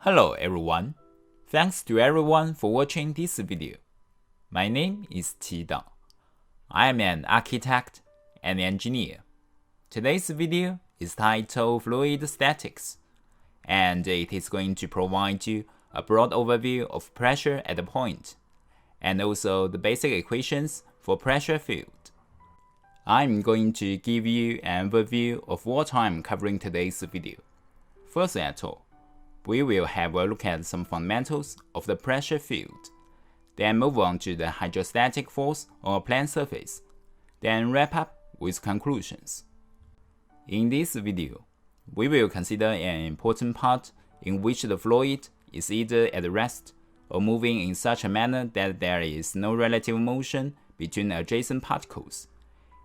Hello everyone, thanks to everyone for watching this video. My name is Qi Dao. I am an architect and engineer. Today's video is titled Fluid Statics, and it is going to provide you a broad overview of pressure at a point, and also the basic equations for pressure field. I'm going to give you an overview of what I'm covering today's video. First at all, we will have a look at some fundamentals of the pressure field, then move on to the hydrostatic force on a plane surface, then wrap up with conclusions. In this video, we will consider an important part in which the fluid is either at rest or moving in such a manner that there is no relative motion between adjacent particles.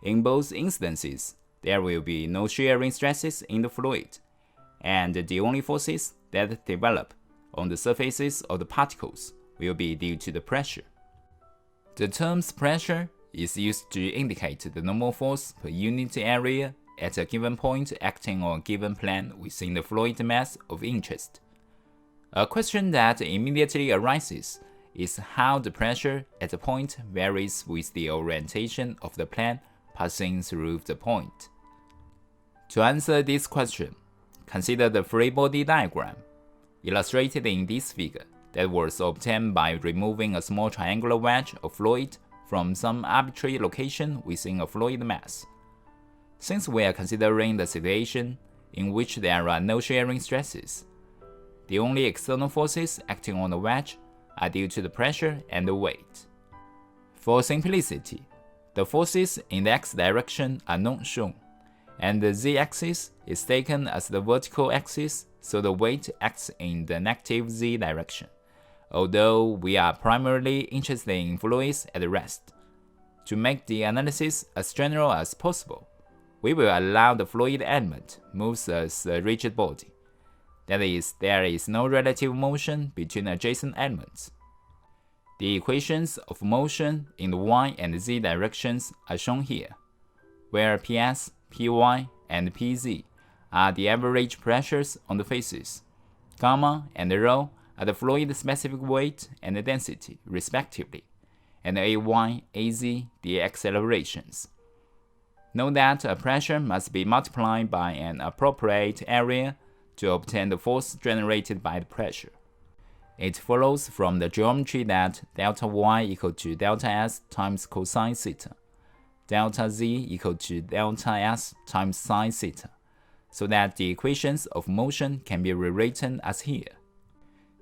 In both instances, there will be no shearing stresses in the fluid, and the only forces that develop on the surfaces of the particles will be due to the pressure. The term pressure is used to indicate the normal force per unit area at a given point acting on a given plane within the fluid mass of interest. A question that immediately arises is how the pressure at a point varies with the orientation of the plane passing through the point. To answer this question, consider the free body diagram, illustrated in this figure, that was obtained by removing a small triangular wedge of fluid from some arbitrary location within a fluid mass. Since we are considering the situation in which there are no shearing stresses, the only external forces acting on the wedge are due to the pressure and the weight. For simplicity, the forces in the x direction are not shown, and the z-axis is taken as the vertical axis, so the weight acts in the negative z direction. Although we are primarily interested in fluids at rest, to make the analysis as general as possible, we will allow the fluid element moves as a rigid body. That is, there is no relative motion between adjacent elements. The equations of motion in the y and z directions are shown here, where Ps, Py, and Pz are the average pressures on the faces. Gamma and rho are the fluid specific weight and density, respectively, and Ay, Az the accelerations. Note that a pressure must be multiplied by an appropriate area to obtain the force generated by the pressure. It follows from the geometry that delta y equal to delta s times cosine theta, delta z equal to delta s times sine theta, so that the equations of motion can be rewritten as here.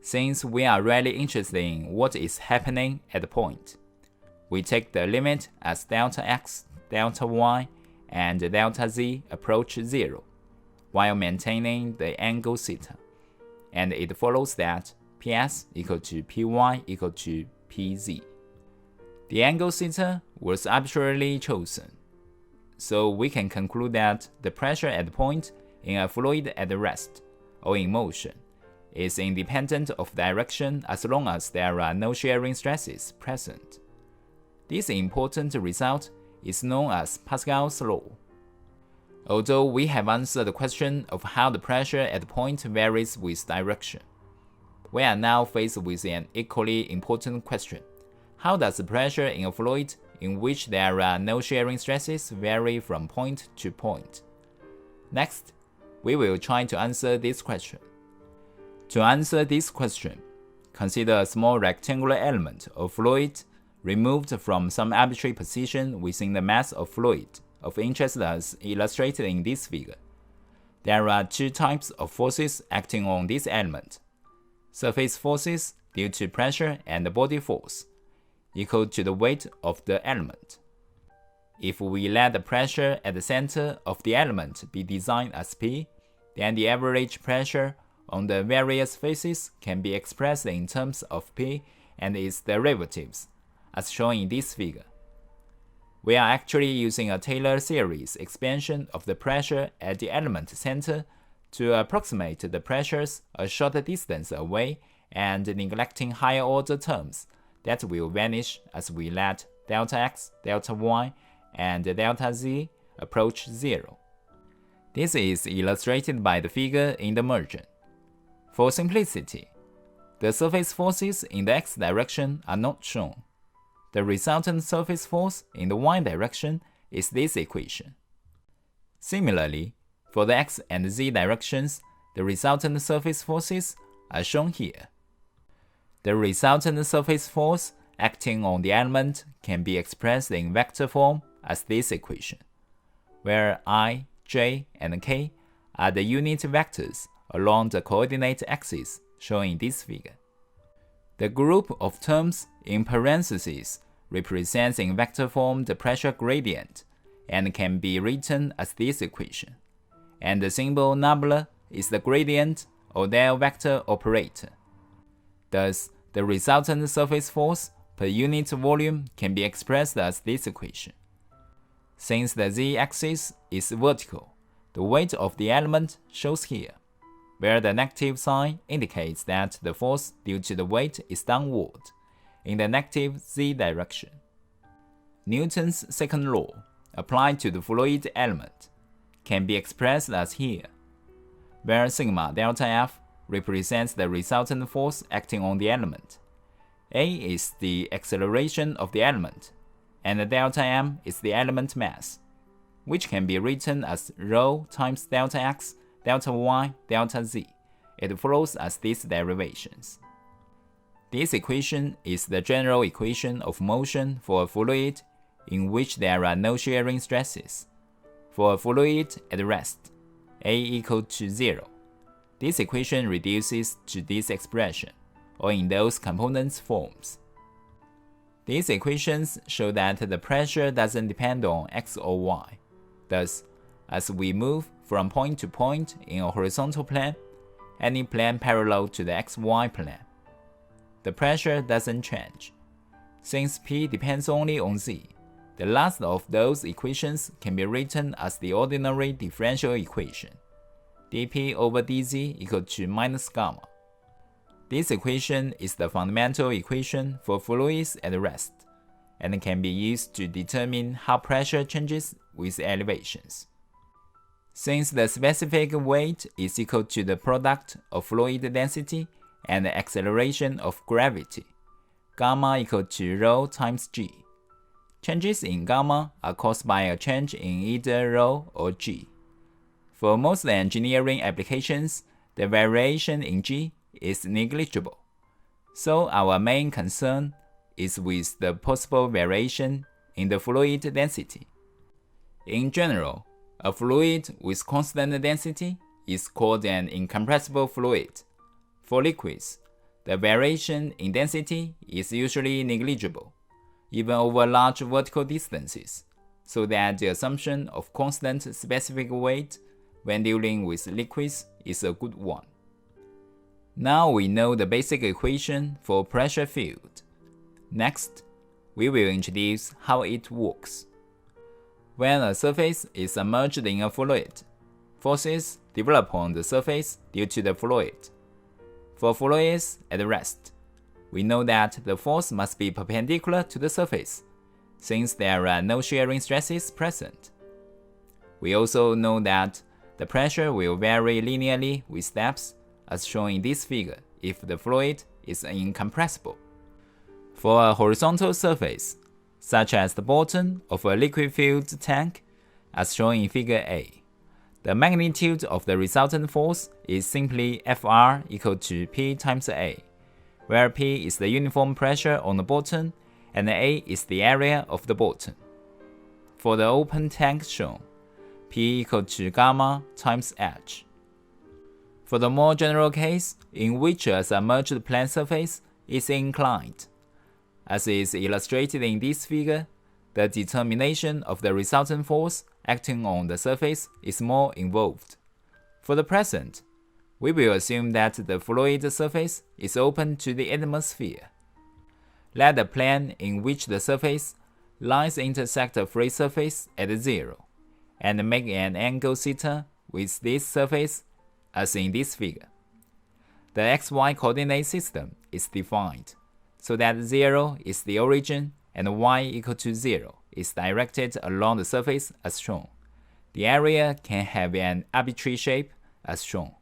Since we are really interested in what is happening at the point, we take the limit as delta x, delta y, and delta z approach 0, while maintaining the angle theta, and it follows that Ps equal to Py equal to Pz. The angle theta was arbitrarily chosen, so we can conclude that the pressure at the point in a fluid at rest or in motion is independent of direction as long as there are no shearing stresses present. This important result is known as Pascal's law. Although we have answered the question of how the pressure at the point varies with direction, we are now faced with an equally important question. How does the pressure in a fluid in which there are no shearing stresses vary from point to point? Next, we will try to answer this question. To answer this question, consider a small rectangular element of fluid removed from some arbitrary position within the mass of fluid of interest as illustrated in this figure. There are two types of forces acting on this element: surface forces due to pressure and body force, equal to the weight of the element. If we let the pressure at the center of the element be defined as P, then the average pressure on the various faces can be expressed in terms of P and its derivatives, as shown in this figure. We are actually using a Taylor series expansion of the pressure at the element center to approximate the pressures a short distance away and neglecting higher order terms that will vanish as we let delta x, delta y, and delta z approach 0. This is illustrated by the figure in the margin. For simplicity, the surface forces in the x direction are not shown. The resultant surface force in the y direction is this equation. Similarly, for the x and z directions, the resultant surface forces are shown here. The resultant surface force acting on the element can be expressed in vector form as this equation, where I, j, and k are the unit vectors along the coordinate axis shown in this figure. The group of terms in parentheses represents in vector form the pressure gradient and can be written as this equation, and the symbol nabla is the gradient or their vector operator. Thus, the resultant surface force per unit volume can be expressed as this equation. Since the z-axis is vertical, the weight of the element shows here, where the negative sign indicates that the force due to the weight is downward, in the negative z direction. Newton's second law, applied to the fluid element, can be expressed as here, where sigma delta F represents the resultant force acting on the element. A is the acceleration of the element, and delta m is the element mass, which can be written as rho times delta x, delta y, delta z. It follows as these derivations. This equation is the general equation of motion for a fluid in which there are no shearing stresses. For a fluid at rest, A equal to 0, this equation reduces to this expression, or in those components forms. These equations show that the pressure doesn't depend on x or y. Thus, as we move from point to point in a horizontal plane, any plane parallel to the xy plane, the pressure doesn't change. Since P depends only on z, the last of those equations can be written as the ordinary differential equation, dP over dz equal to minus gamma. This equation is the fundamental equation for fluids at rest, and can be used to determine how pressure changes with elevations. Since the specific weight is equal to the product of fluid density and the acceleration of gravity, gamma equal to rho times g. Changes in gamma are caused by a change in either rho or g. For most engineering applications, the variation in g is negligible, so our main concern is with the possible variation in the fluid density. In general, a fluid with constant density is called an incompressible fluid. For liquids, the variation in density is usually negligible, even over large vertical distances, so that the assumption of constant specific weight when dealing with liquids is a good one. Now we know the basic equation for pressure field. Next, we will introduce how it works. When a surface is submerged in a fluid, forces develop on the surface due to the fluid. For fluids at rest, we know that the force must be perpendicular to the surface, since there are no shearing stresses present. We also know that the pressure will vary linearly with steps, as shown in this figure, if the fluid is incompressible. For a horizontal surface, such as the bottom of a liquid-filled tank, as shown in figure A, the magnitude of the resultant force is simply Fr equal to P times A, where P is the uniform pressure on the bottom and A is the area of the bottom. For the open tank shown, P equal to gamma times H. For the more general case, in which a submerged plane surface is inclined, as is illustrated in this figure, the determination of the resultant force acting on the surface is more involved. For the present, we will assume that the fluid surface is open to the atmosphere. Let the plane in which the surface lies intersect a free surface at 0, and make an angle theta with this surface as in this figure. The xy coordinate system is defined, so that 0 is the origin and y equal to 0 is directed along the surface as shown. The area can have an arbitrary shape as shown.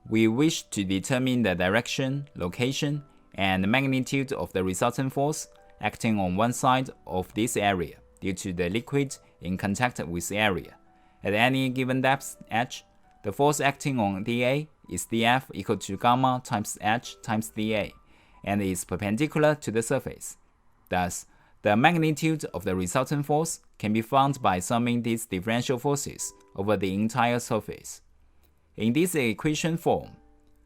we wish to determine the direction, location, and magnitude of the resultant force acting on one side of this area due to the liquid in contact with the area. At any given depth h, the force acting on dA is dF equal to gamma times h times dA, and is perpendicular to the surface. Thus, the magnitude of the resultant force can be found by summing these differential forces over the entire surface. In this equation form,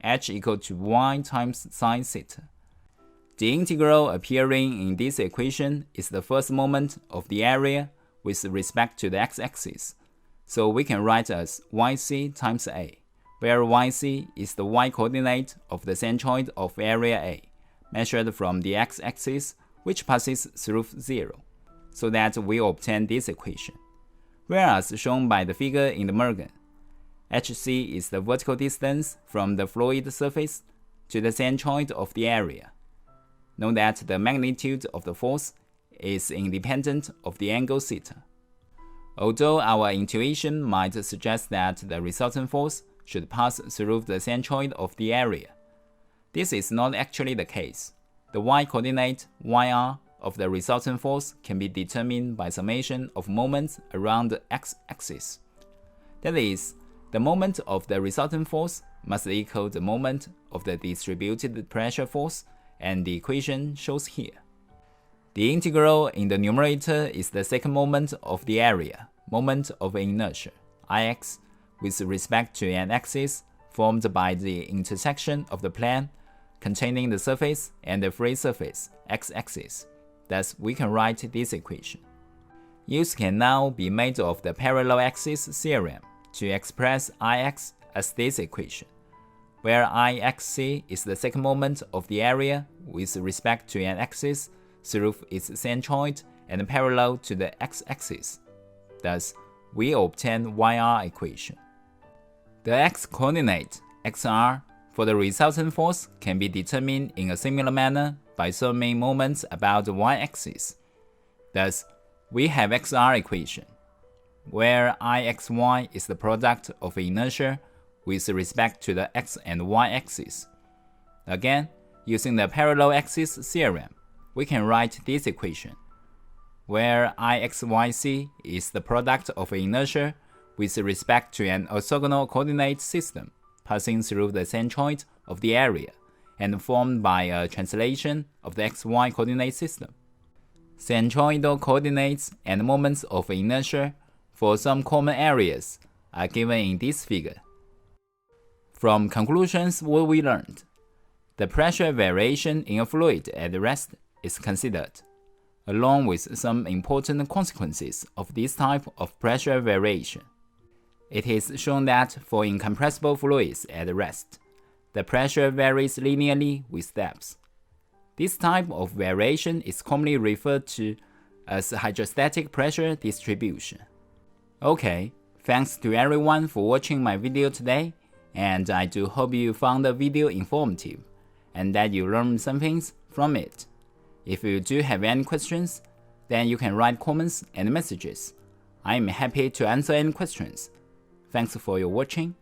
h equal to y times sine theta. The integral appearing in this equation is the first moment of the area with respect to the x-axis, so we can write as yc times a, where yc is the y-coordinate of the centroid of area A, measured from the x-axis, which passes through 0, so that we obtain this equation. Whereas shown by the figure in the Morgan, hc is the vertical distance from the fluid surface to the centroid of the area. Note that the magnitude of the force is independent of the angle theta. Although our intuition might suggest that the resultant force should pass through the centroid of the area, this is not actually the case. The y-coordinate yr of the resultant force can be determined by summation of moments around the x-axis. That is, the moment of the resultant force must equal the moment of the distributed pressure force, and the equation shows here. The integral in the numerator is the second moment of the area, moment of inertia, Ix, with respect to an axis formed by the intersection of the plane containing the surface and the free surface, x-axis. Thus, we can write this equation. Use can now be made of the parallel axis theorem to express Ix as this equation, where Ixc is the second moment of the area with respect to an axis through its centroid and parallel to the x-axis. Thus, we obtain yr equation. The x-coordinate, xr, for the resultant force can be determined in a similar manner by summing moments about the y-axis. Thus, we have xr equation, where Ixy is the product of inertia with respect to the x and y axis. Again, using the parallel axis theorem, we can write this equation, where Ixyc is the product of inertia with respect to an orthogonal coordinate system passing through the centroid of the area and formed by a translation of the xy coordinate system. Centroidal coordinates and moments of inertia for some common areas are given in this figure. From conclusions, what we learned: the pressure variation in a fluid at rest is considered, along with some important consequences of this type of pressure variation. It is shown that for incompressible fluids at rest, the pressure varies linearly with depth. This type of variation is commonly referred to as hydrostatic pressure distribution. Okay, thanks to everyone for watching my video today, and I do hope you found the video informative and that you learned some things from it. If you do have any questions, then you can write comments and messages. I am happy to answer any questions. Thanks for your watching.